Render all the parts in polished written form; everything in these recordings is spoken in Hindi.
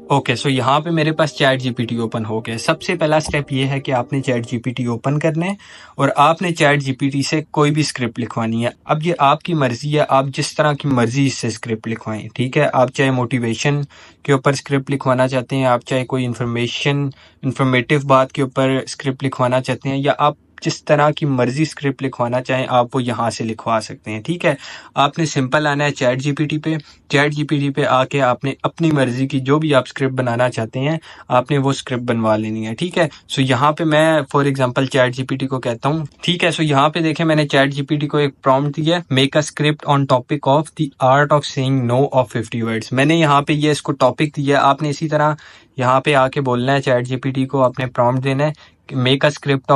ओके, सो यहाँ पे मेरे पास चैट जीपीटी ओपन हो गया। सबसे पहला स्टेप ये है कि आपने चैट जीपीटी ओपन करना है और आपने चैट जीपीटी से कोई भी स्क्रिप्ट लिखवानी है। अब ये आपकी मर्जी है, आप जिस तरह की मर्जी इससे स्क्रिप्ट लिखवाएं, ठीक है। आप चाहे मोटिवेशन के ऊपर स्क्रिप्ट लिखवाना चाहते हैं, आप चाहे कोई इंफॉर्मेटिव बात के ऊपर स्क्रिप्ट लिखवाना चाहते हैं, या आप जिस तरह की मर्जी स्क्रिप्ट लिखवाना चाहें आप वो यहाँ से लिखवा सकते हैं, ठीक है। आपने सिंपल आना है चैट जीपीटी पे आके आपने अपनी मर्जी की जो भी आप स्क्रिप्ट बनाना चाहते हैं आपने वो स्क्रिप्ट बनवा लेनी है, ठीक है। सो यहाँ पे मैं फॉर एग्जांपल चैट जीपीटी को कहता हूँ, ठीक है। सो यहाँ पे देखें मैंने चैट जीपीटी को एक प्रॉम्प्ट दिया, make a script on topic of the art of saying no of 50 words. मैंने यहाँ पे ये इसको टॉपिक दिया, आपने इसी तरह यहाँ पे आके बोलना है चैट जीपीटी को, आपने प्रॉम्प्ट देना है make a script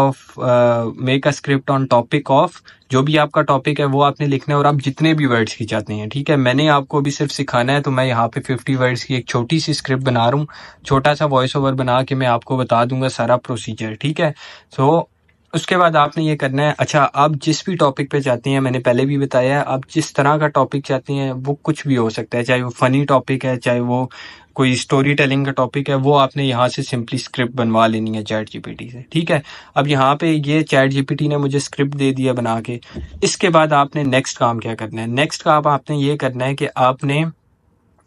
on topic of, जो भी आपका टॉपिक है वो आपने लिखना है और आप जितने भी वर्ड्स की चाहते हैं, ठीक है। मैंने आपको अभी सिर्फ सिखाना है तो मैं यहाँ पे 50 वर्ड्स की एक छोटी सी स्क्रिप्ट बना रहा हूँ, छोटा सा वॉइस ओवर बना के मैं आपको बता दूंगा सारा प्रोसीजर, ठीक है। सो उसके बाद आपने ये करना है। अच्छा, आप जिस भी टॉपिक पे चाहते हैं, मैंने पहले भी बताया है, आप जिस तरह का टॉपिक चाहते हैं वो कुछ भी हो सकता है, चाहे वो फनी टॉपिक है, चाहे वो कोई स्टोरी टेलिंग का टॉपिक है, वो आपने यहाँ से सिंपली स्क्रिप्ट बनवा लेनी है चैट जीपीटी से, ठीक है। अब यहाँ पे ये चैट जीपीटी ने मुझे स्क्रिप्ट दे दिया बना के। इसके बाद आपने नेक्स्ट काम क्या करना है, नेक्स्ट काम आपने ये करना है कि आपने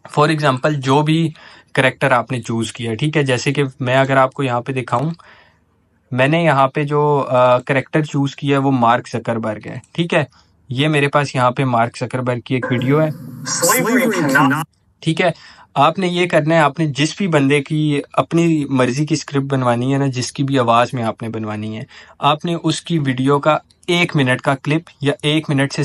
फॉर एग्जांपल जो भी करेक्टर आपने चूज किया, ठीक है। जैसे कि मैं अगर आपको यहाँ पे दिखाऊं, मैंने यहाँ पे जो करेक्टर चूज किया है वो मार्क जकरबर्ग है, ठीक है। ये मेरे पास यहाँ पे मार्क जकरबर्ग की एक वीडियो है, ठीक है। आपने ये करना है, आपने जिस भी बंदे की अपनी मर्जी की स्क्रिप्ट बनवानी है ना, जिसकी भी आवाज़ में आपने बनवानी है, आपने उसकी वीडियो का 1 मिनट का क्लिप या 1 मिनट से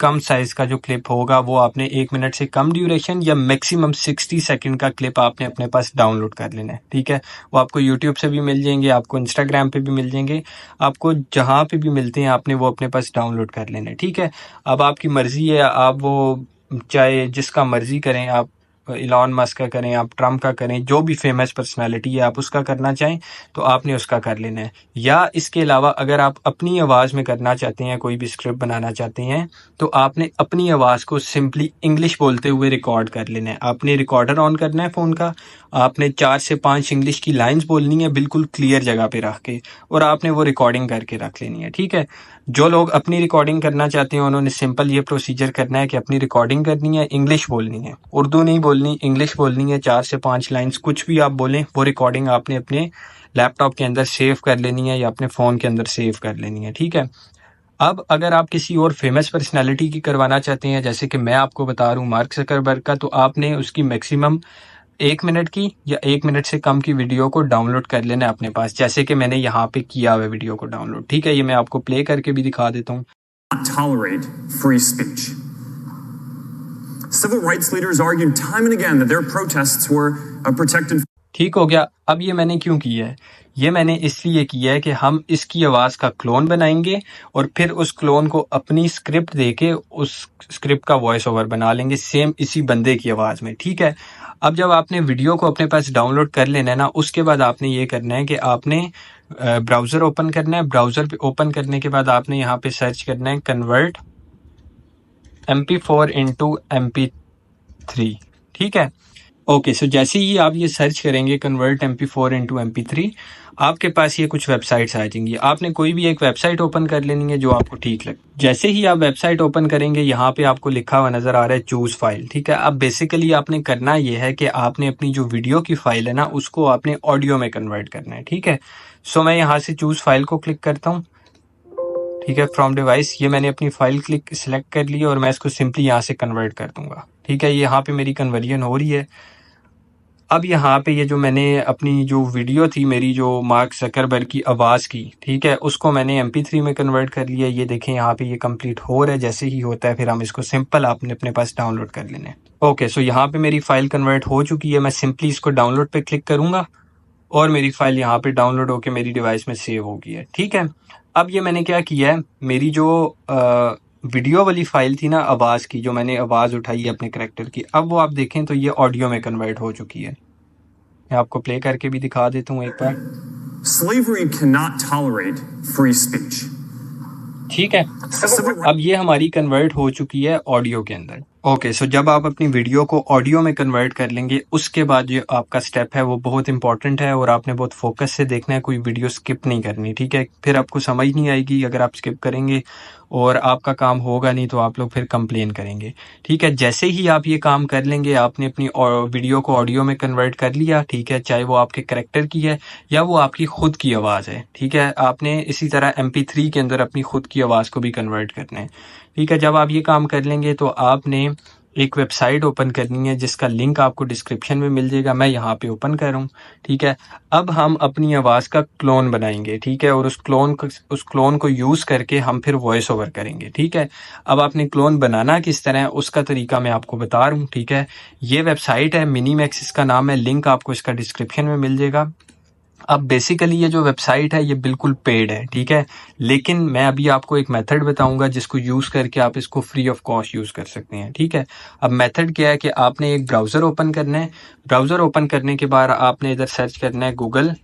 कम साइज का जो क्लिप होगा वो आपने 1 मिनट से कम ड्यूरेशन या मैक्सिमम 60 सेकंड का क्लिप आपने अपने पास डाउनलोड कर लेना है, ठीक है। वो आपको यूट्यूब से भी मिल जाएंगे, आपको इंस्टाग्राम पे भी मिल जाएंगे, आपको जहाँ पे भी मिलते हैं आपने वो अपने पास डाउनलोड कर लेना है, ठीक है। अब आपकी मर्जी है, आप वो चाहे जिसका मर्जी करें, आप इलॉन मस्क का करें, आप ट्रम्प का करें, जो भी फेमस पर्सनालिटी है आप उसका करना चाहें तो आपने उसका कर लेना है। या इसके अलावा अगर आप अपनी आवाज़ में करना चाहते हैं, कोई भी स्क्रिप्ट बनाना चाहते हैं, तो आपने अपनी आवाज़ को सिंपली इंग्लिश बोलते हुए रिकॉर्ड कर लेना है। आपने रिकॉर्डर ऑन करना है फ़ोन का, आपने 4 से 5 इंग्लिश की लाइंस बोलनी है बिल्कुल क्लियर जगह पे रख के, और आपने वो रिकॉर्डिंग करके रख लेनी है, ठीक है। जो लोग अपनी रिकॉर्डिंग करना चाहते हैं उन्होंने सिंपल ये प्रोसीजर करना है कि अपनी रिकॉर्डिंग करनी है, इंग्लिश बोलनी है, उर्दू नहीं बोलनी, इंग्लिश बोलनी है। 4 से 5 लाइंस कुछ भी आप बोलें, वो रिकॉर्डिंग आपने अपने लैपटॉप के अंदर सेव कर लेनी है या अपने फ़ोन के अंदर सेव कर लेनी है, ठीक है। अब अगर आप किसी और फेमस पर्सनालिटी की करवाना चाहते हैं, जैसे कि मैं आपको बता रहा हूँ मार्क जकरबर्ग का, तो आपने उसकी मैक्सिमम 1 मिनट की या 1 मिनट से कम की वीडियो को डाउनलोड कर लेना है अपने पास, जैसे कि मैंने यहाँ पे किया हुआ वीडियो को डाउनलोड, ठीक है। ये मैं आपको प्ले करके भी दिखा देता हूँ। Tolerate free speech. Civil rights leaders argued time and again that their protests were protected. ठीक हो गया। अब ये मैंने क्यों किया है, ये मैंने इसलिए किया है कि हम इसकी आवाज़ का क्लोन बनाएंगे और फिर उस क्लोन को अपनी स्क्रिप्ट देके उस स्क्रिप्ट का वॉइस ओवर बना लेंगे सेम इसी बंदे की आवाज़ में, ठीक है। अब जब आपने वीडियो को अपने पास डाउनलोड कर लेना है ना, उसके बाद आपने ये करना है कि आपने ब्राउज़र ओपन करना है। ब्राउज़र पे ओपन करने के बाद आपने यहाँ पे सर्च करना है कन्वर्ट MP4 इंटू MP3, ठीक है। ओके, सो जैसे ही आप ये सर्च करेंगे कन्वर्ट MP4 इंटू MP3, आपके पास ये कुछ वेबसाइट्स आ जाएंगी। आपने कोई भी एक वेबसाइट ओपन कर लेनी है जो आपको ठीक लगे। जैसे ही आप वेबसाइट ओपन करेंगे, यहाँ पे आपको लिखा हुआ नज़र आ रहा है चूज़ फाइल, ठीक है। अब बेसिकली आपने करना ये है कि आपने अपनी जो वीडियो की फाइल है ना उसको आपने ऑडियो में कन्वर्ट करना है, ठीक है। सो मैं यहाँ से चूज़ फाइल को क्लिक करता हूँ, ठीक है। फ्रॉम डिवाइस, ये मैंने अपनी फाइल सिलेक्ट कर ली और मैं इसको सिंपली यहाँ से कन्वर्ट कर दूंगा, ठीक है। यहाँ पे मेरी कन्वर्जन हो रही है। अब यहाँ पे ये जो मैंने अपनी जो वीडियो थी मेरी जो मार्क जकरबर्ग की आवाज़ की, ठीक है, उसको मैंने MP3 में कन्वर्ट कर लिया। ये देखें यहाँ पे ये कंप्लीट हो रहा है। जैसे ही होता है फिर हम इसको सिंपल आपने अपने पास डाउनलोड कर लेना है। ओके, सो यहाँ पे मेरी फाइल कन्वर्ट हो चुकी है। मैं सिंपली इसको डाउनलोड पे क्लिक करूँगा और मेरी फाइल यहाँ पे डाउनलोड होकर मेरी डिवाइस में सेव हो गई है, ठीक है। अब ये मैंने क्या किया है, मेरी जो वीडियो वाली फाइल थी ना आवाज़ की, जो मैंने आवाज़ उठाई है अपने करेक्टर की, अब वो आप देखें तो ये ऑडियो में कन्वर्ट हो चुकी है। मैं आपको प्ले करके भी दिखा देता हूँ एक बार। Slavery cannot tolerate free speech. ठीक है, अब ये हमारी कन्वर्ट हो चुकी है ऑडियो के अंदर। ओके, सो जब आप अपनी वीडियो को ऑडियो में कन्वर्ट कर लेंगे, उसके बाद जो आपका स्टेप है वो बहुत इंपॉर्टेंट है और आपने बहुत फोकस से देखना है, कोई वीडियो स्किप नहीं करनी, ठीक है? फिर आपको समझ नहीं आएगी अगर आप स्किप करेंगे और आपका काम होगा नहीं तो आप लोग फिर कंप्लेन करेंगे, ठीक है? जैसे ही आप ये काम कर लेंगे, आपने अपनी वीडियो को ऑडियो में कन्वर्ट कर लिया, ठीक है? चाहे वो आपके कैरेक्टर की है या वो आपकी खुद की आवाज़ है, ठीक है? आपने इसी तरह MP3 के अंदर अपनी खुद की आवाज़ को भी कन्वर्ट करना है, ठीक है? जब आप ये काम कर लेंगे तो आपने एक वेबसाइट ओपन करनी है जिसका लिंक आपको डिस्क्रिप्शन में मिल जाएगा। मैं यहाँ पे ओपन कर रहा हूँ, ठीक है? अब हम अपनी आवाज़ का क्लोन बनाएंगे, ठीक है? और उस क्लोन को यूज़ करके हम फिर वॉइस ओवर करेंगे, ठीक है? अब आपने क्लोन बनाना किस तरह है उसका तरीका मैं आपको बता रहा हूँ, ठीक है? ये वेबसाइट है मिनीमैक्स इसका नाम है, लिंक आपको इसका डिस्क्रिप्शन में मिल जाएगा। अब बेसिकली ये जो वेबसाइट है ये बिल्कुल पेड है, ठीक है? लेकिन मैं अभी आपको एक मेथड बताऊंगा जिसको यूज़ करके आप इसको फ्री ऑफ कॉस्ट यूज़ कर सकते हैं, ठीक है? अब मेथड क्या है कि आपने एक ब्राउज़र ओपन करना है। ब्राउज़र ओपन करने के बाद आपने इधर सर्च करना है गूगल,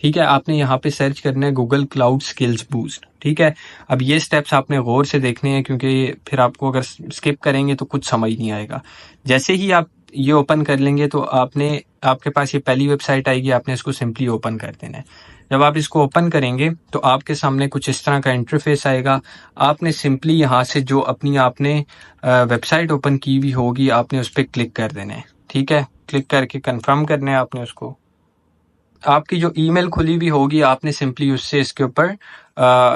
ठीक है? आपने यहाँ पे सर्च करना है गूगल क्लाउड स्किल्स बूस्ट, ठीक है? अब ये स्टेप्स आपने गौर से देखने हैं क्योंकि फिर आपको अगर स्किप करेंगे तो कुछ समझ नहीं आएगा। जैसे ही आप ये ओपन कर लेंगे तो आपके पास ये पहली वेबसाइट आएगी, आपने इसको सिंपली ओपन कर देना है। जब आप इसको ओपन करेंगे तो आपके सामने कुछ इस तरह का इंटरफेस आएगा। आपने सिंपली यहाँ से जो अपनी आपने वेबसाइट ओपन की हुई होगी आपने उस पर क्लिक कर देना है, ठीक है? क्लिक करके कन्फर्म करना है आपने उसको। आपकी जो ईमेल खुली हुई होगी आपने सिंपली उससे इसके ऊपर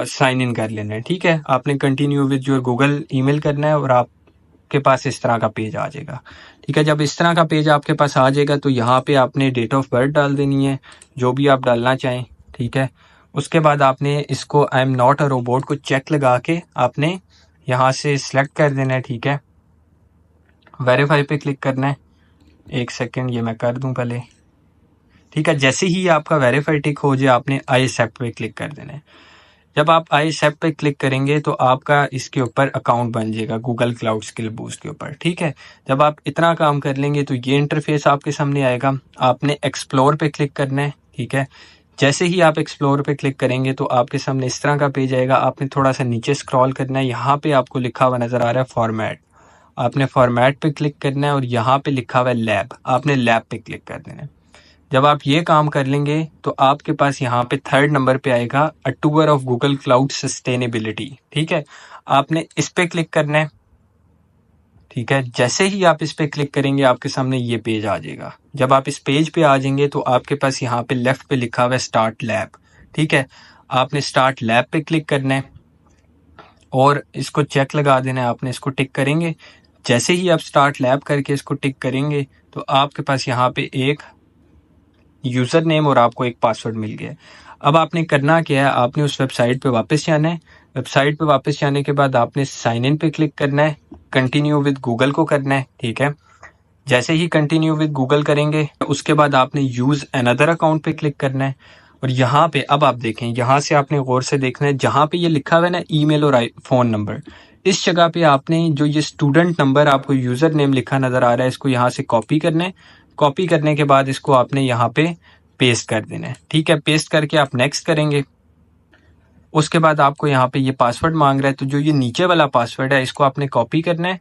साइन इन कर लेना है, ठीक है? आपने continue with your Google email करना है और आपके पास इस तरह का पेज आ जाएगा, ठीक है? जब इस तरह का पेज आपके पास आ जाएगा तो यहाँ पे आपने डेट ऑफ बर्थ डाल देनी है, जो भी आप डालना चाहें, ठीक है? उसके बाद आपने इसको I am not a robot को चेक लगा के आपने यहाँ से सिलेक्ट कर देना है, ठीक है? वेरीफाई पे क्लिक करना है। एक सेकेंड ये मैं कर दूँ पहले, ठीक है? जैसे ही आपका वेरीफाई टिक हो जाए आपने आई एक्सेप्ट पे क्लिक कर देना है। जब आप आई एक्सेप्ट पे क्लिक करेंगे तो आपका इसके ऊपर अकाउंट बन जाएगा गूगल क्लाउड स्किल बूस्ट के ऊपर, ठीक है? जब आप इतना काम कर लेंगे तो ये इंटरफेस आपके सामने आएगा। आपने एक्सप्लोर पे क्लिक करना है, ठीक है? जैसे ही आप एक्सप्लोर पे क्लिक करेंगे तो आपके सामने इस तरह का पेज आएगा। आपने थोड़ा सा नीचे स्क्रॉल करना है, यहाँ पे आपको लिखा हुआ नजर आ रहा है फॉर्मेट। आपने फॉर्मेट पे क्लिक करना है और यहाँ पे लिखा हुआ है लैब, आपने लैब पे क्लिक कर देना है। जब आप ये काम कर लेंगे तो आपके पास यहाँ पे 3rd नंबर पे आएगा a tour of Google cloud sustainability, ठीक है? आपने इस पे क्लिक करना है, ठीक है? जैसे ही आप इस पे क्लिक करेंगे आपके सामने ये पेज आ जाएगा। जब आप इस पेज पे आ जाएंगे तो आपके पास यहाँ पे लेफ्ट पे लिखा हुआ है स्टार्ट लैब, ठीक है? आपने स्टार्ट लैब पे क्लिक करना है और इसको चेक लगा देना है, आपने इसको टिक करेंगे। जैसे ही आप स्टार्ट लैब करके इसको टिक करेंगे तो आपके पास यहाँ पे एक यूज़र नेम और आपको एक पासवर्ड मिल गया। अब आपने करना क्या है, आपने उस वेबसाइट पे वापस जाना है। वेबसाइट पे वापस जाने के बाद आपने साइन इन पे क्लिक करना है, कंटिन्यू विद गूगल को करना है, ठीक है? जैसे ही कंटिन्यू विद गूगल करेंगे उसके बाद आपने यूज़ अनदर अकाउंट पे क्लिक करना है और यहाँ पे अब आप देखें, यहाँ से आपने गौर से देखना है, जहाँ पे ये लिखा हुआ है ना ईमेल और फ़ोन नंबर, इस जगह पे आपने जो ये स्टूडेंट नंबर आपको यूज़र नेम लिखा नज़र आ रहा है इसको यहाँ से कॉपी करना है। कॉपी करने के बाद इसको आपने यहाँ पे पेस्ट कर देना है, ठीक है? पेस्ट करके आप नेक्स्ट करेंगे। उसके बाद आपको यहाँ पे ये पासवर्ड मांग रहा है तो जो ये नीचे वाला पासवर्ड है इसको आपने कॉपी करना है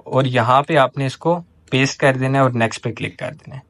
और यहाँ पे आपने इसको पेस्ट कर देना है और नेक्स्ट पे क्लिक कर देना है,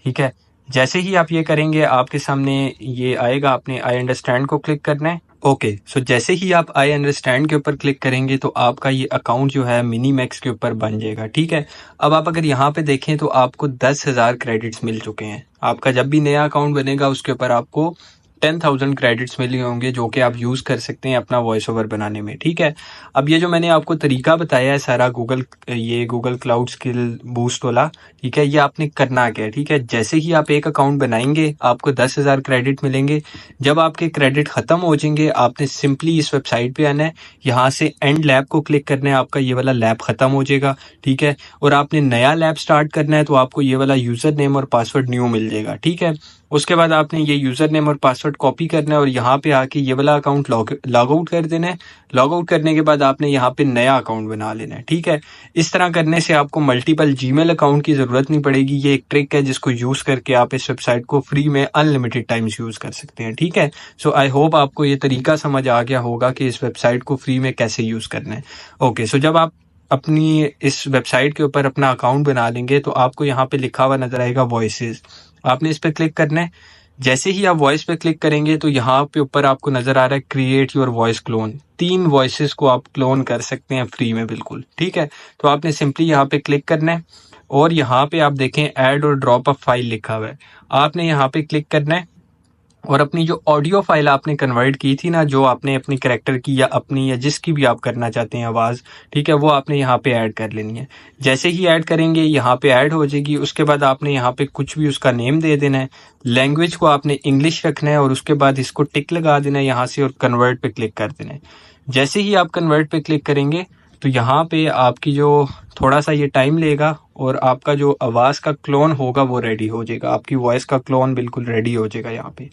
ठीक है? जैसे ही आप ये करेंगे आपके सामने ये आएगा, आपने आई अंडरस्टैंड को क्लिक करना है। ओके, सो जैसे ही आप आई अंडरस्टैंड के ऊपर क्लिक करेंगे तो आपका ये अकाउंट जो है मिनीमैक्स के ऊपर बन जाएगा, ठीक है? अब आप अगर यहाँ पे देखें तो आपको 10,000 क्रेडिट्स मिल चुके हैं। आपका जब भी नया अकाउंट बनेगा उसके ऊपर आपको 10,000 क्रेडिट्स मिले होंगे जो कि आप यूज़ कर सकते हैं अपना वॉइस ओवर बनाने में, ठीक है? अब ये जो मैंने आपको तरीका बताया है सारा गूगल क्लाउड स्किल बूस्ट वाला, ठीक है? ये आपने करना क्या है, ठीक है? जैसे ही आप एक अकाउंट बनाएंगे आपको 10,000 क्रेडिट मिलेंगे। जब आपके क्रेडिट ख़त्म हो जाएंगे आपने सिंपली इस वेबसाइट पे आना है, यहाँ से एंड लैब को क्लिक करना है, आपका ये वाला लैब ख़त्म हो जाएगा, ठीक है? और आपने नया लैब स्टार्ट करना है तो आपको ये वाला यूज़र नेम और पासवर्ड न्यू मिल जाएगा, ठीक है? उसके बाद आपने ये यूज़र नेम और पासवर्ड कॉपी करना है और यहाँ पे आके ये वाला अकाउंट लॉग आउट कर देना है। लॉग आउट करने के बाद आपने यहाँ पे नया अकाउंट बना लेना है, ठीक है। इस तरह करने से आपको मल्टीपल जीमेल अकाउंट की ज़रूरत नहीं पड़ेगी। ये एक ट्रिक है जिसको यूज़ करके आप इस वेबसाइट को फ्री में अनलिमिटेड टाइम्स यूज़ कर सकते हैं, ठीक है। सो आई होप आपको ये तरीका समझ आ गया होगा कि इस वेबसाइट को फ्री में कैसे यूज़ करना है। ओके, सो जब आप अपनी इस वेबसाइट के ऊपर अपना अकाउंट बना लेंगे तो आपको यहाँ पे लिखा हुआ नजर आएगा वॉइसेस। आपने इस पर क्लिक करना है। जैसे ही आप वॉइस पे क्लिक करेंगे तो यहाँ पे ऊपर आपको नजर आ रहा है create your voice clone. 3 voices को आप क्लोन कर सकते हैं फ्री में, बिल्कुल, ठीक है। तो आपने सिंपली यहाँ पे क्लिक करना है और यहाँ पे आप देखें ऐड और ड्रॉप अ फाइल लिखा हुआ है। आपने यहाँ पे क्लिक करना है और अपनी जो ऑडियो फाइल आपने कन्वर्ट की थी ना, जो आपने अपनी कैरेक्टर की या अपनी या जिसकी भी आप करना चाहते हैं आवाज़, ठीक है, वो आपने यहाँ पे ऐड कर लेनी है। जैसे ही ऐड करेंगे यहाँ पे ऐड हो जाएगी। उसके बाद आपने यहाँ पे कुछ भी उसका नेम दे देना है। लैंग्वेज को आपने इंग्लिश रखना है और उसके बाद इसको टिक लगा देना है यहाँ से और कन्वर्ट पे क्लिक कर देना है। जैसे ही आप कन्वर्ट पे क्लिक करेंगे तो यहाँ पे आपकी जो थोड़ा सा ये टाइम लेगा और आपका जो आवाज़ का क्लोन होगा वो रेडी हो जाएगा। आपकी वॉइस का क्लोन बिल्कुल रेडी हो जाएगा। यहाँ पे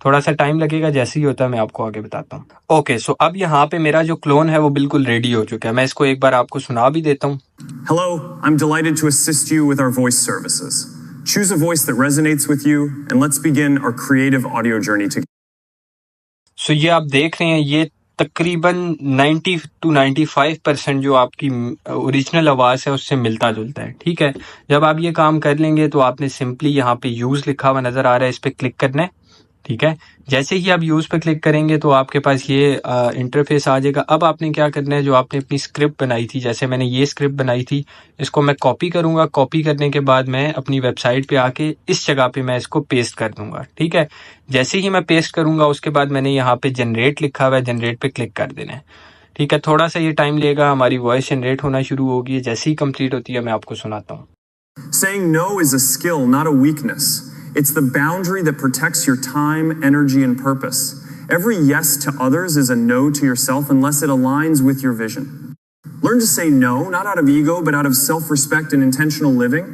थोड़ा सा टाइम लगेगा, जैसे ही होता है मैं आपको आगे बताता हूँ। ओके, सो अब यहाँ पे मेरा जो क्लोन है वो बिल्कुल रेडी हो चुका है। मैं इसको एक बार आपको सुना भी देता हूँ। Hello, I'm delighted to assist you with our voice services. Choose a voice that resonates with you, and let's begin our creative audio journey together. सो ये आप देख रहे हैं, ये तकरीबन 90 to 95% जो आपकी ओरिजिनल आवाज़ है उससे मिलता जुलता है, ठीक है। जब आप ये काम कर लेंगे तो आपने सिंपली यहाँ पे यूज़ लिखा हुआ नज़र आ रहा है, इस पर क्लिक करना है, ठीक है। जैसे ही आप यूज़ पे क्लिक करेंगे तो आपके पास ये इंटरफेस आ जाएगा। अब आपने क्या करना है, जो आपने अपनी स्क्रिप्ट बनाई थी, जैसे मैंने ये स्क्रिप्ट बनाई थी, इसको मैं कॉपी करूँगा। कॉपी करने के बाद मैं अपनी वेबसाइट पे आके इस जगह पे मैं इसको पेस्ट कर दूंगा, ठीक है। जैसे ही मैं पेस्ट करूँगा उसके बाद मैंने यहाँ पे जनरेट लिखा हुआ है, जनरेट पे क्लिक कर देना है, ठीक है। थोड़ा सा ये टाइम लेगा, हमारी वॉइस जनरेट होना शुरू होगी। जैसे ही कंप्लीट होती है मैं आपको सुनाता हूँ। Saying no is a skill, not a weakness. It's the boundary that protects your time, energy, and purpose. Every yes to others is a no to yourself unless it aligns with your vision. Learn to say no, not out of ego, but out of self-respect and intentional living.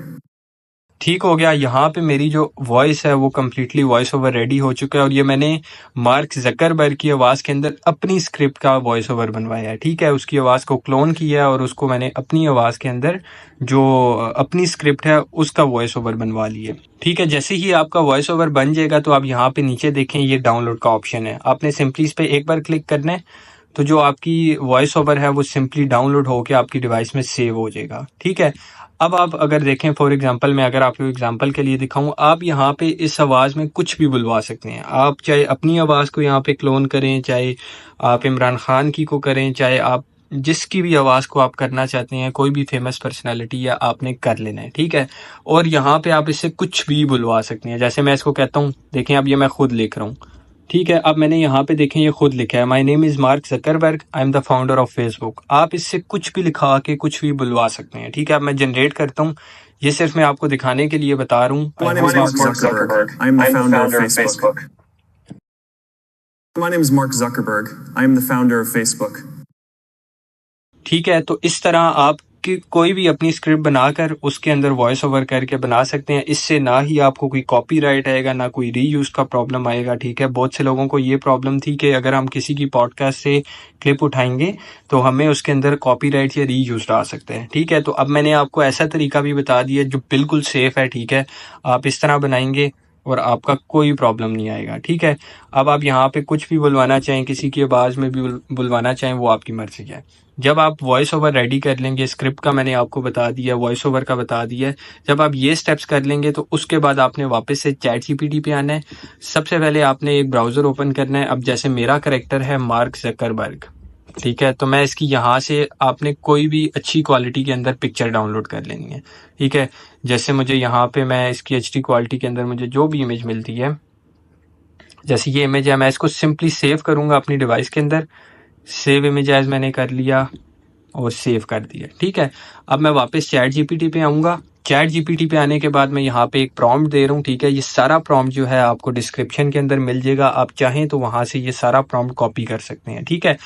ठीक हो गया। यहाँ पे मेरी जो वॉइस है वो कम्प्लीटली वॉइस ओवर रेडी हो चुका है और ये मैंने मार्क जकरबर्ग की आवाज़ के अंदर अपनी स्क्रिप्ट का वॉइस ओवर बनवाया है, ठीक है। उसकी आवाज़ को क्लोन किया और उसको मैंने अपनी आवाज़ के अंदर जो अपनी स्क्रिप्ट है उसका वॉइस ओवर बनवा लिया, ठीक है। जैसे ही आपका वॉइस ओवर बन जाएगा तो आप यहाँ पे नीचे देखें, ये डाउनलोड का ऑप्शन है। आपने सिंपली इस पर एक बार क्लिक करना है तो जो आपकी वॉइस ओवर है वो सिंपली डाउनलोड होकर आपकी डिवाइस में सेव हो जाएगा, ठीक है। अब आप अगर देखें, फॉर एग्जांपल मैं अगर आपको एग्जांपल के लिए दिखाऊं, आप यहाँ पे इस आवाज़ में कुछ भी बुलवा सकते हैं। आप चाहे अपनी आवाज़ को यहाँ पे क्लोन करें, चाहे आप इमरान खान की को करें, चाहे आप जिसकी भी आवाज़ को आप करना चाहते हैं, कोई भी फेमस पर्सनालिटी या आपने कर लेना है, ठीक है। और यहाँ पे आप इससे कुछ भी बुलवा सकते हैं। जैसे मैं इसको कहता हूँ, देखें अब ये मैं खुद लिख रहा हूँ, ठीक है। अब मैंने यहाँ पे देखें ये खुद लिखा है, my name is mark Zuckerberg, I am the founder of Facebook. आप इससे कुछ भी लिखा के कुछ भी बुलवा सकते हैं, ठीक है। अब मैं जनरेट करता हूँ, ये सिर्फ मैं आपको दिखाने के लिए बता रहा हूँ। My name is Mark Zuckerberg. I am the founder of Facebook. My name is Mark Zuckerberg. I am the founder of Facebook. ठीक है, तो इस तरह आप कि कोई भी अपनी स्क्रिप्ट बनाकर उसके अंदर वॉइस ओवर करके बना सकते हैं। इससे ना ही आपको कोई कॉपीराइट आएगा, ना कोई रीयूज़ का प्रॉब्लम आएगा, ठीक है। बहुत से लोगों को ये प्रॉब्लम थी कि अगर हम किसी की पॉडकास्ट से क्लिप उठाएंगे तो हमें उसके अंदर कॉपीराइट या रीयूज़ आ सकते हैं, ठीक है। तो अब मैंने आपको ऐसा तरीका भी बता दिया जो बिल्कुल सेफ़ है, ठीक है। आप इस तरह बनाएंगे और आपका कोई प्रॉब्लम नहीं आएगा, ठीक है। अब आप यहाँ पे कुछ भी बुलवाना चाहें, किसी की आवाज़ में भी बुलवाना चाहें, वो आपकी मर्जी है। जब आप वॉइस ओवर रेडी कर लेंगे, स्क्रिप्ट का मैंने आपको बता दिया, वॉइस ओवर का बता दिया, जब आप ये स्टेप्स कर लेंगे तो उसके बाद आपने वापस से चैट जीपीटी पे आना है। सबसे पहले आपने एक ब्राउज़र ओपन करना है। अब जैसे मेरा कैरेक्टर है मार्क जकरबर्ग, ठीक है, तो मैं इसकी यहाँ से आपने कोई भी अच्छी क्वालिटी के अंदर पिक्चर डाउनलोड कर लेनी है, ठीक है। जैसे मुझे यहाँ पे मैं इसकी HD क्वालिटी के अंदर मुझे जो भी इमेज मिलती है, जैसे ये इमेज है, मैं इसको सिंपली सेव करूँगा अपनी डिवाइस के अंदर। सेव इमेज एज मैंने कर लिया और सेव कर दिया, ठीक है। अब मैं वापस चैट जीपीटी पे आऊँगा। चैट जीपीटी पे आने के बाद मैं यहाँ पे एक प्रॉम्प्ट दे रहा हूँ, ठीक है। ये सारा प्रॉम्प्ट जो है आपको डिस्क्रिप्शन के अंदर मिल जाएगा। आप चाहें तो वहाँ से ये सारा प्रॉम्प्ट कॉपी कर सकते हैं, ठीक है।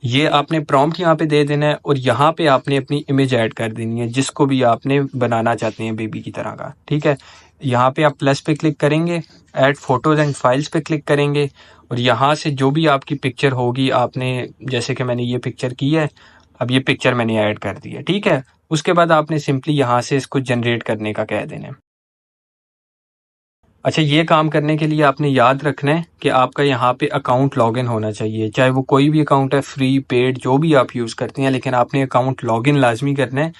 ये आपने प्रॉम्प्ट यहाँ पे दे देना है और यहाँ पे आपने अपनी इमेज ऐड कर देनी है, जिसको भी आपने बनाना चाहते हैं बेबी की तरह का, ठीक है। यहाँ पे आप प्लस पे क्लिक करेंगे, ऐड फोटोज़ एंड फाइल्स पे क्लिक करेंगे और यहाँ से जो भी आपकी पिक्चर होगी, आपने जैसे कि मैंने ये पिक्चर की है, अब ये पिक्चर मैंने ऐड कर दी है, ठीक है। उसके बाद आपने सिंपली यहाँ से इसको जनरेट करने का कह देना है। अच्छा, ये काम करने के लिए आपने याद रखना है कि आपका यहाँ पे अकाउंट लॉगिन होना चाहिए, चाहे वो कोई भी अकाउंट है, फ्री, पेड, जो भी आप यूज़ करते हैं, लेकिन आपने अकाउंट लॉगिन लाजमी करना है,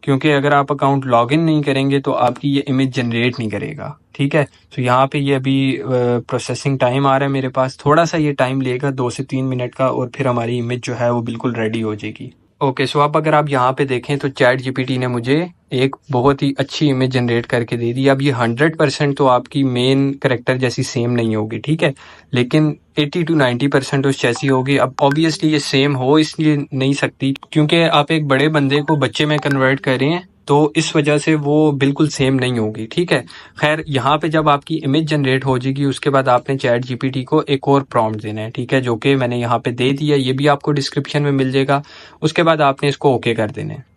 क्योंकि अगर आप अकाउंट लॉगिन नहीं करेंगे तो आपकी ये इमेज जनरेट नहीं करेगा, ठीक है। तो यहाँ पे ये अभी प्रोसेसिंग टाइम आ रहा है मेरे पास, थोड़ा सा ये टाइम लेगा 2 से 3 मिनट का, और फिर हमारी इमेज जो है वो बिल्कुल रेडी हो जाएगी। ओके, सो अब अगर आप यहाँ पे देखें तो चैट जीपीटी ने मुझे एक बहुत ही अच्छी इमेज जनरेट करके दे दी। अब ये 100% तो आपकी मेन करेक्टर जैसी सेम नहीं होगी, ठीक है, लेकिन 80 to 90% उस जैसी होगी। अब ऑब्वियसली ये सेम हो इसलिए नहीं सकती, क्योंकि आप एक बड़े बंदे को बच्चे में कन्वर्ट कर रहे हैं, तो इस वजह से वो बिल्कुल सेम नहीं होगी, ठीक है। खैर, यहाँ पे जब आपकी इमेज जनरेट हो जाएगी, उसके बाद आपने चैट जीपीटी को एक और प्रॉम्प्ट देना है, ठीक है, जो कि मैंने यहाँ पे दे दिया, ये भी आपको डिस्क्रिप्शन में मिल जाएगा। उसके बाद आपने इसको ओके कर देना है।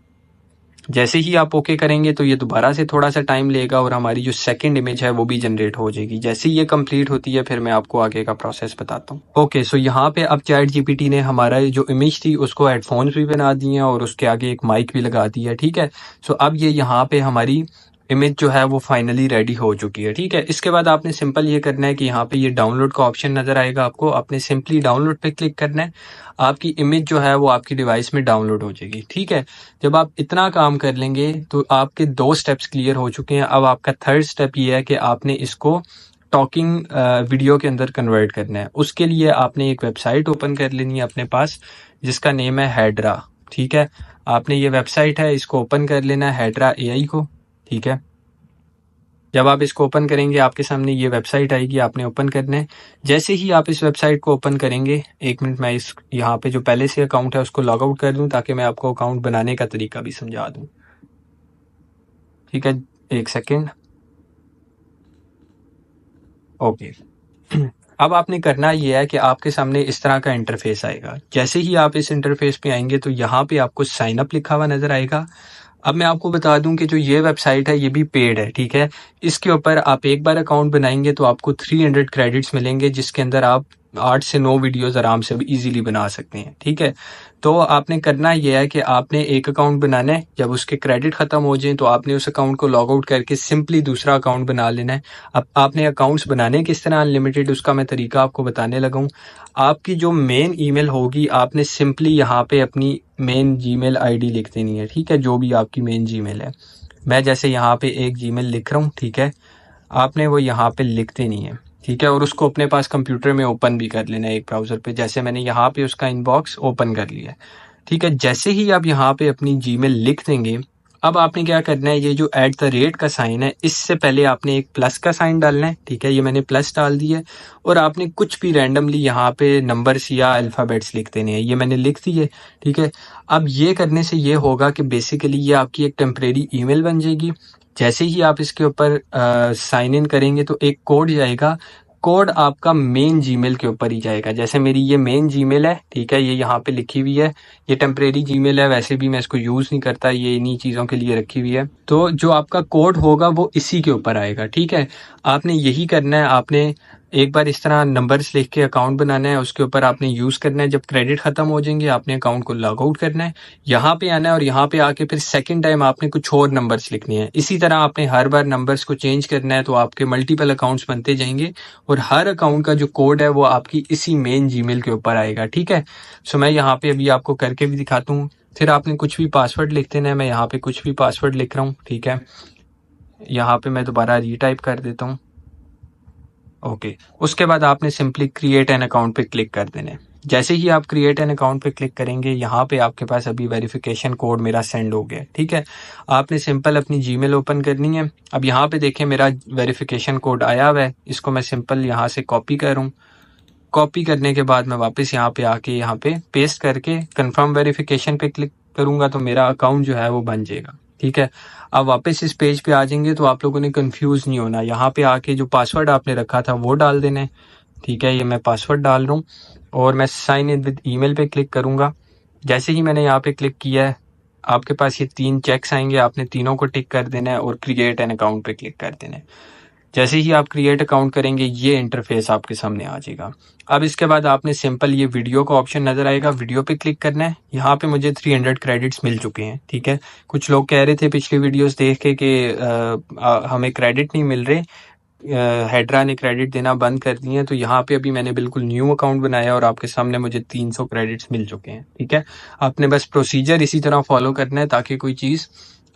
जैसे ही आप ओके करेंगे तो ये दोबारा से थोड़ा सा टाइम लेगा और हमारी जो सेकंड इमेज है वो भी जनरेट हो जाएगी। जैसे ही ये कंप्लीट होती है फिर मैं आपको आगे का प्रोसेस बताता हूँ। ओके, सो यहाँ पे अब चैट जीपीटी ने हमारा जो इमेज थी उसको हेडफोन्स भी बना दिए हैं और उसके आगे एक माइक भी लगा दी है, ठीक है। सो अब ये यहाँ पे हमारी इमेज जो है वो फाइनली रेडी हो चुकी है, ठीक है। इसके बाद आपने सिंपल ये करना है कि यहाँ पे ये डाउनलोड का ऑप्शन नजर आएगा आपको, आपने सिंपली डाउनलोड पे क्लिक करना है, आपकी इमेज जो है वो आपकी डिवाइस में डाउनलोड हो जाएगी, ठीक है। जब आप इतना काम कर लेंगे तो आपके 2 स्टेप्स क्लियर हो चुके हैं। अब आपका थर्ड स्टेप ये है कि आपने इसको टॉकिंग वीडियो के अंदर कन्वर्ट करना है। उसके लिए आपने एक वेबसाइट ओपन कर लेनी है अपने पास, जिसका नेम है हेड्रा, ठीक है। आपने ये वेबसाइट है, इसको ओपन कर लेना है, हेड्रा एआई को, ठीक है। जब आप इसको ओपन करेंगे आपके सामने ये वेबसाइट आएगी, आपने ओपन करना है। जैसे ही आप इस वेबसाइट को ओपन करेंगे, एक मिनट, मैं इस यहाँ पे जो पहले से अकाउंट है उसको लॉग आउट कर दूं ताकि मैं आपको अकाउंट बनाने का तरीका भी समझा दूं, ठीक है। एक सेकेंड। ओके, अब आपने करना ये है कि आपके सामने इस तरह का इंटरफेस आएगा। जैसे ही आप इस इंटरफेस पे आएंगे तो यहाँ पे आपको साइन अप लिखा हुआ नजर आएगा। अब मैं आपको बता दूं कि जो ये वेबसाइट है ये भी पेड है, ठीक है। इसके ऊपर आप एक बार अकाउंट बनाएंगे तो आपको 300 क्रेडिट्स मिलेंगे, जिसके अंदर आप 8 से 9 वीडियोस आराम से इजीली बना सकते हैं, ठीक है। तो आपने करना यह है कि आपने एक अकाउंट बनाना है, जब उसके क्रेडिट खत्म हो जाए तो आपने उस अकाउंट को लॉग आउट करके सिंपली दूसरा अकाउंट बना लेना है। अब आपने अकाउंट्स बनाने किस तरह अनलिमिटेड, उसका मैं तरीका आपको बताने लगा हूँ। आपकी जो मेन ईमेल होगी, आपने सिंपली यहाँ पे अपनी मेन जीमेल आईडी लिख देनी है, ठीक है, जो भी आपकी मेन जीमेल है। मैं जैसे यहाँ पे एक जीमेल लिख रहा हूँ, ठीक है, आपने वो यहाँ पे लिख देनी है, ठीक है, और उसको अपने पास कंप्यूटर में ओपन भी कर लेना है एक ब्राउज़र पे। जैसे मैंने यहाँ पे उसका इनबॉक्स ओपन कर लिया है, ठीक है। जैसे ही आप यहाँ पे अपनी जीमेल लिख देंगे, अब आपने क्या करना है, ये जो @ का साइन है, इससे पहले आपने एक प्लस का साइन डालना है, ठीक है। ये मैंने प्लस डाल दिया है और आपने कुछ भी रैंडमली यहाँ पे नंबर्स या अल्फ़ाबेट्स लिख देने हैं। ये मैंने लिख दिए, ठीक है। अब ये करने से ये होगा कि बेसिकली ये आपकी एक टेम्परेरी ईमेल बन जाएगी। जैसे ही आप इसके ऊपर साइन इन करेंगे तो एक कोड जाएगा, कोड आपका मेन जीमेल के ऊपर ही जाएगा। जैसे मेरी ये मेन जीमेल है, ठीक है, ये यहाँ पे लिखी हुई है, ये टेम्परेरी जीमेल है, वैसे भी मैं इसको यूज़ नहीं करता, ये इन्हीं चीज़ों के लिए रखी हुई है। तो जो आपका कोड होगा वो इसी के ऊपर आएगा, ठीक है। आपने यही करना है, आपने एक बार इस तरह नंबर्स लिख के अकाउंट बनाना है, उसके ऊपर आपने यूज़ करना है। जब क्रेडिट ख़त्म हो जाएंगे आपने अकाउंट को लॉग आउट करना है, यहाँ पे आना है और यहाँ पे आके फिर सेकंड टाइम आपने कुछ और नंबर्स लिखने हैं। इसी तरह आपने हर बार नंबर्स को चेंज करना है, तो आपके मल्टीपल अकाउंट्स बनते जाएंगे और हर अकाउंट का जो कोड है वो आपकी इसी मेन जीमेल के ऊपर आएगा, ठीक है। सो मैं यहाँ पे अभी आपको करके भी दिखाता हूँ। फिर आपने कुछ भी पासवर्ड लिख देना है, मैं यहाँ पे कुछ भी पासवर्ड लिख रहा हूँ, ठीक है। यहाँ पे मैं दोबारा रीटाइप कर देता हूँ, ओके। उसके बाद आपने सिंपली क्रिएट एन अकाउंट पे क्लिक कर देना है। जैसे ही आप क्रिएट एन अकाउंट पे क्लिक करेंगे, यहाँ पे आपके पास अभी वेरिफिकेशन कोड मेरा सेंड हो गया, ठीक है। आपने सिंपल अपनी जीमेल ओपन करनी है। अब यहाँ पे देखें मेरा वेरिफिकेशन कोड आया हुआ है, इसको मैं सिंपल यहाँ से कॉपी करूँ। कॉपी करने के बाद मैं वापस यहाँ पे आके यहाँ पे पेस्ट करके कंफर्म वेरिफिकेशन पे क्लिक करूँगा तो मेरा अकाउंट जो है वो बन जाएगा, ठीक है। अब वापस इस पेज पे आ जाएंगे तो आप लोगों ने कंफ्यूज नहीं होना। यहाँ पे आके जो पासवर्ड आपने रखा था वो डाल देना है, ठीक है। ये मैं पासवर्ड डाल रहा हूँ और मैं साइन इन विद ईमेल पे क्लिक करूँगा। जैसे ही मैंने यहाँ पे क्लिक किया है, आपके पास ये 3 चेक्स आएंगे, आपने तीनों को टिक कर देना है और क्रिएट एन अकाउंट पे क्लिक कर देना है। जैसे ही आप क्रिएट अकाउंट करेंगे ये इंटरफेस आपके सामने आ जाएगा। अब इसके बाद आपने सिंपल ये वीडियो का ऑप्शन नज़र आएगा, वीडियो पे क्लिक करना है। यहाँ पे मुझे 300 क्रेडिट्स मिल चुके हैं, ठीक है। कुछ लोग कह रहे थे पिछली वीडियोस देख के कि हमें क्रेडिट नहीं मिल रहे, हेड्रा ने क्रेडिट देना बंद कर दिए हैं। तो यहाँ पे अभी मैंने बिल्कुल न्यू अकाउंट बनाया और आपके सामने मुझे 300 क्रेडिट्स मिल चुके हैं, ठीक है। आपने बस प्रोसीजर इसी तरह फॉलो करना है ताकि कोई चीज़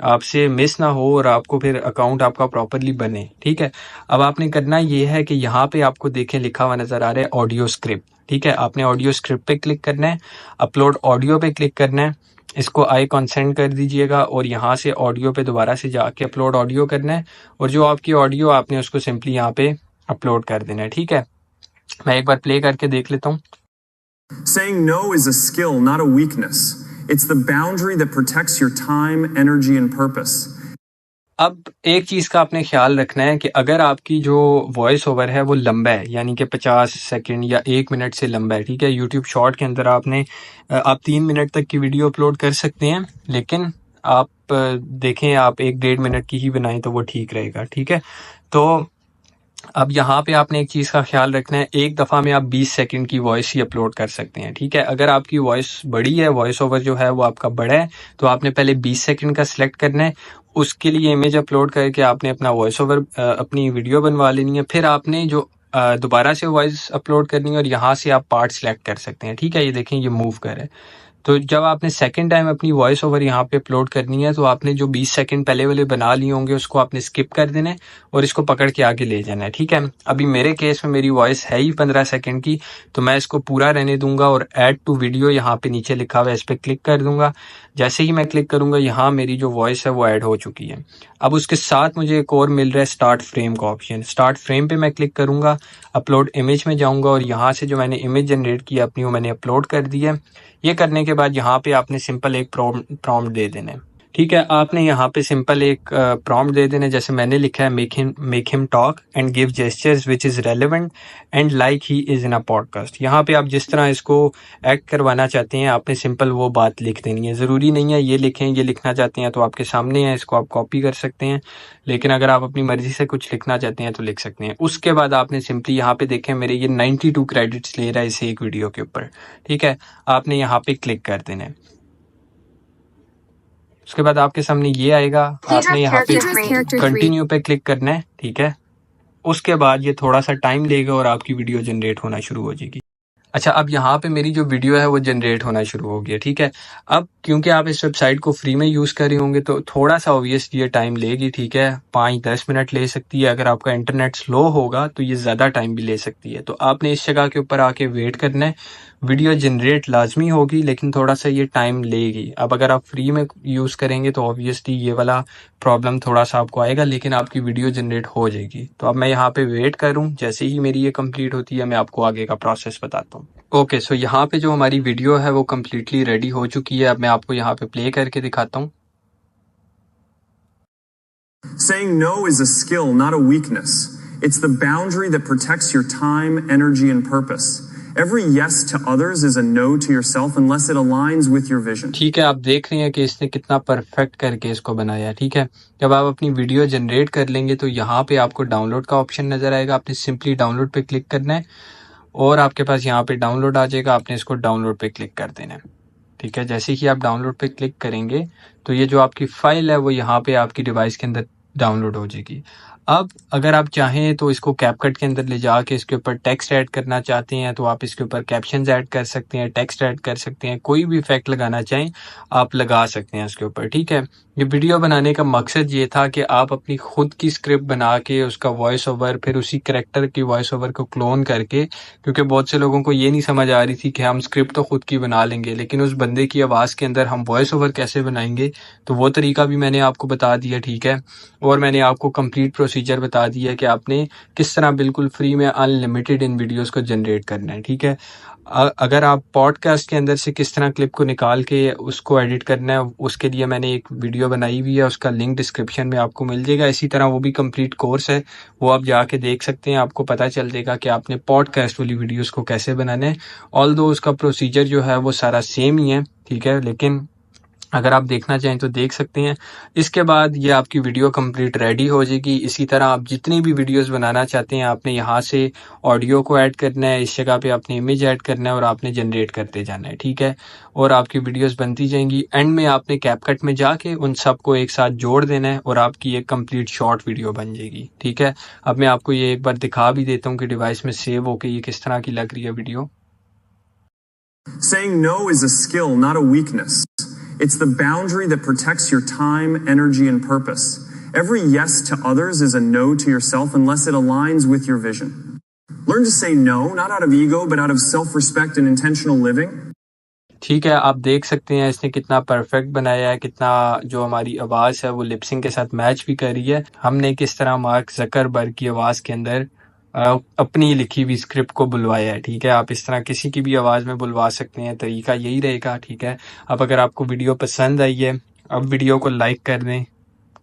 आपसे मिस ना हो और आपको फिर अकाउंट आपका प्रॉपरली बने, ठीक है। अब आपने करना ये है कि यहाँ पे आपको देखें लिखा हुआ नज़र आ रहा है ऑडियो स्क्रिप्ट, ठीक है। आपने ऑडियो स्क्रिप्ट पे क्लिक करना है, अपलोड ऑडियो पे क्लिक करना है, इसको आई कंसेंट कर दीजिएगा और यहाँ से ऑडियो पे दोबारा से जाके अपलोड ऑडियो करना है और जो आपकी ऑडियो आपने उसको सिंपली यहाँ पे अपलोड कर देना है, ठीक है। मैं एक बार प्ले करके देख लेता हूँ। Saying no is a skill, not a weakness. It's the boundary that protects your time, energy, and purpose. अब एक चीज़ का आपने ख्याल रखना है कि अगर आपकी जो वॉइस ओवर है वो लंबा है, यानी कि 50 सेकंड या 1 मिनट से लंबा है, ठीक है। यूट्यूब शॉर्ट के अंदर आप 3 मिनट तक की वीडियो अपलोड कर सकते हैं, लेकिन आप देखें आप 1-1.5 मिनट की ही बनाएं तो वो ठीक रहेगा, ठीक है। तो अब यहाँ पे आपने एक चीज़ का ख्याल रखना है, एक दफ़ा में आप 20 सेकंड की वॉइस ही अपलोड कर सकते हैं, ठीक है। अगर आपकी वॉइस बड़ी है, वॉइस ओवर जो है वो आपका बड़ा है, तो आपने पहले 20 सेकंड का सिलेक्ट करना है। उसके लिए इमेज अपलोड करके आपने अपना वॉइस ओवर अपनी वीडियो बनवा लेनी है। फिर आपने जो दोबारा से वॉइस अपलोड करनी है और यहाँ से आप पार्ट सिलेक्ट कर सकते हैं, ठीक है। ये देखें ये मूव कर रहा है। तो जब आपने सेकंड टाइम अपनी वॉइस ओवर यहाँ पे अपलोड करनी है तो आपने जो 20 सेकंड पहले वाले बना लिए होंगे उसको आपने स्किप कर देना है और इसको पकड़ के आगे ले जाना है, ठीक है। अभी मेरे केस में मेरी वॉइस है ही 15 सेकंड की, तो मैं इसको पूरा रहने दूंगा और ऐड टू वीडियो यहाँ पे नीचे लिखा हुआ है, इस पर क्लिक कर दूंगा। जैसे ही मैं क्लिक करूंगा यहाँ मेरी जो वॉइस है वो ऐड हो चुकी है। अब उसके साथ मुझे एक और मिल रहा है स्टार्ट फ्रेम का ऑप्शन। स्टार्ट फ्रेम पे मैं क्लिक करूंगा, अपलोड इमेज में जाऊंगा और यहाँ से जो मैंने इमेज जनरेट की अपनी वो मैंने अपलोड कर दी है। ये करने के बाद यहाँ पे आपने सिंपल एक प्रॉम्प्ट दे देना है, ठीक है। आपने यहाँ पे सिंपल एक प्रॉम्प्ट दे देना है, जैसे मैंने लिखा है make him talk and give gestures which is relevant and like he is in a podcast. यहाँ पे आप जिस तरह इसको एक्ट करवाना चाहते हैं आपने सिंपल वो बात लिख देनी है। ज़रूरी नहीं है ये लिखें, ये लिखना चाहते हैं तो आपके सामने है, इसको आप कॉपी कर सकते हैं, लेकिन अगर आप अपनी मर्जी से कुछ लिखना चाहते हैं तो लिख सकते हैं। उसके बाद आपने सिंपली यहाँ पे देखें मेरे ये 92 क्रेडिट्स ले रहा है इस एक वीडियो के ऊपर, ठीक है। आपने यहाँ पे क्लिक कर देना है। उसके बाद आपके सामने ये आएगा, आपने यहाँ पे कंटिन्यू पे क्लिक करना है, ठीक है। उसके बाद ये थोड़ा सा टाइम लेगा और आपकी वीडियो जनरेट होना शुरू हो जाएगी। अच्छा, अब यहाँ पे मेरी जो वीडियो है वो जनरेट होना शुरू हो गया, ठीक है। अब क्योंकि आप इस वेबसाइट को फ्री में यूज़ कर रहे होंगे तो थोड़ा सा ऑब्वियसली ये टाइम लेगी, ठीक है। 5-10 मिनट ले सकती है। अगर आपका इंटरनेट स्लो होगा तो ये ज़्यादा टाइम भी ले सकती है। तो आपने इस जगह के ऊपर आके वेट करना है। वीडियो जनरेट लाजमी होगी लेकिन थोड़ा सा ये टाइम लेगी। अब अगर आप फ्री में यूज़ करेंगे तो ऑब्वियसली ये वाला प्रॉब्लम थोड़ा सा आपको आएगा, लेकिन आपकी वीडियो जनरेट हो जाएगी। तो अब मैं यहाँ पे वेट करूँ, जैसे ही मेरी ये कंप्लीट होती है मैं आपको आगे का प्रोसेस बताता हूँ। ओके, सो यहाँ पे जो हमारी वीडियो है वो कम्प्लीटली रेडी हो चुकी है। अब मैं आपको यहाँ पे प्ले करके दिखाता हूँ। Saying no is a skill, not a weakness. It's the boundary that protects your time, energy, and purpose. Every yes to others is a no to yourself unless it aligns with your vision. ठीक है, आप देख रहे हैं कि इसने कितना परफेक्ट करके इसको बनाया, ठीक है। जब आप अपनी वीडियो जनरेट कर लेंगे तो यहाँ पे आपको डाउनलोड का ऑप्शन नज़र आएगा। आपने सिंपली डाउनलोड पे क्लिक करना है और आपके पास यहाँ पे डाउनलोड आ जाएगा। आपने इसको डाउनलोड पे क्लिक कर देना है, ठीक है। जैसे ही आप डाउनलोड पे क्लिक करेंगे तो ये जो आपकी फ़ाइल है वो यहाँ पे आपकी डिवाइस के अंदर डाउनलोड हो जाएगी। अब अगर आप चाहें तो इसको कैपकट के अंदर ले जाके इसके ऊपर टेक्स्ट ऐड करना चाहते हैं तो आप इसके ऊपर कैप्शंस ऐड कर सकते हैं, टेक्स्ट ऐड कर सकते हैं, कोई भी इफेक्ट लगाना चाहें आप लगा सकते हैं इसके ऊपर, ठीक है। ये वीडियो बनाने का मकसद ये था कि आप अपनी खुद की स्क्रिप्ट बना के उसका वॉइस ओवर, फिर उसी कैरेक्टर की वॉइस ओवर को क्लोन करके, क्योंकि बहुत से लोगों को ये नहीं समझ आ रही थी कि हम स्क्रिप्ट तो खुद की बना लेंगे लेकिन उस बंदे की आवाज़ के अंदर हम वॉइस ओवर कैसे बनाएंगे, तो वो तरीका भी मैंने आपको बता दिया, ठीक है। और मैंने आपको कंप्लीट प्रोसीजर बता दिया कि आपने किस तरह बिल्कुल फ्री में अनलिमिटेड इन वीडियोस को जनरेट करना है, ठीक है। अगर आप पॉडकास्ट के अंदर से किस तरह क्लिप को निकाल के उसको एडिट करना है उसके लिए मैंने एक वीडियो बनाई हुई है, उसका लिंक डिस्क्रिप्शन में आपको मिल जाएगा। इसी तरह वो भी कंप्लीट कोर्स है, वो आप जाके देख सकते हैं। आपको पता चल जाएगा कि आपने पॉडकास्ट वाली वीडियोस को कैसे बनाना है। ऑल्दो उसका प्रोसीजर जो है वो सारा सेम ही है, ठीक है, लेकिन अगर आप देखना चाहें तो देख सकते हैं। इसके बाद ये आपकी वीडियो कंप्लीट रेडी हो जाएगी। इसी तरह आप जितनी भी वीडियोस बनाना चाहते हैं आपने यहाँ से ऑडियो को ऐड करना है, इस जगह पे आपने इमेज ऐड करना है और आपने जनरेट करते जाना है, ठीक है। और आपकी वीडियोस बनती जाएंगी। एंड में आपने कैपकट में जाके उन सबको एक साथ जोड़ देना है और आपकी एक कंप्लीट शॉर्ट वीडियो बन जाएगी, ठीक है। अब मैं आपको ये एक बार दिखा भी देता हूँ कि डिवाइस में सेव होके ये किस तरह की लग रही है video. Saying no is a skill, not a weakness. It's the boundary that protects your time, energy, and purpose. Every yes to others is a no to yourself unless it aligns with your vision. Learn to say no, not out of ego, but out of self-respect and intentional living. ठीक है, आप देख सकते हैं इसने कितना परफेक्ट बनाया है, कितना जो हमारी आवाज़ है वो लिपसिंग के साथ मैच भी कर रही है। हमने किस तरह मार्क ज़करबर्ग की आवाज़ के अंदर अपनी लिखी हुई स्क्रिप्ट को बुलवाया है, ठीक है। आप इस तरह किसी की भी आवाज़ में बुलवा सकते हैं, तरीका यही रहेगा, ठीक है। अब अगर आपको वीडियो पसंद आई है, अब वीडियो को लाइक कर दें,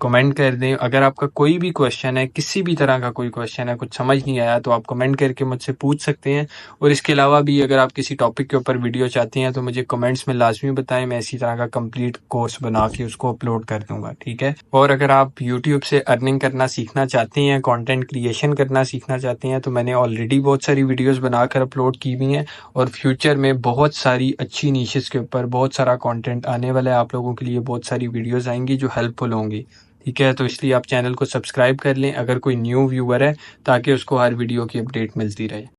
कमेंट कर दें। अगर आपका कोई भी क्वेश्चन है, किसी भी तरह का कोई क्वेश्चन है, कुछ समझ नहीं आया तो आप कमेंट करके मुझसे पूछ सकते हैं। और इसके अलावा भी अगर आप किसी टॉपिक के ऊपर वीडियो चाहते हैं तो मुझे कमेंट्स में लाजमी बताएं, मैं इसी तरह का कंप्लीट कोर्स बना के उसको अपलोड कर दूंगा, ठीक है। और अगर आप यूट्यूब से अर्निंग करना सीखना चाहते हैं, कंटेंट क्रिएशन करना सीखना चाहते हैं, तो मैंने ऑलरेडी बहुत सारी वीडियोज़ बनाकर अपलोड की हुई हैं और फ्यूचर में बहुत सारी अच्छी नीशेस के ऊपर बहुत सारा कंटेंट आने वाला है। आप लोगों के लिए बहुत सारी वीडियोज़ आएंगी जो हेल्पफुल होंगी, ठीक है। तो इसलिए आप चैनल को सब्सक्राइब कर लें अगर कोई न्यू व्यूअर है, ताकि उसको हर वीडियो की अपडेट मिलती रहे।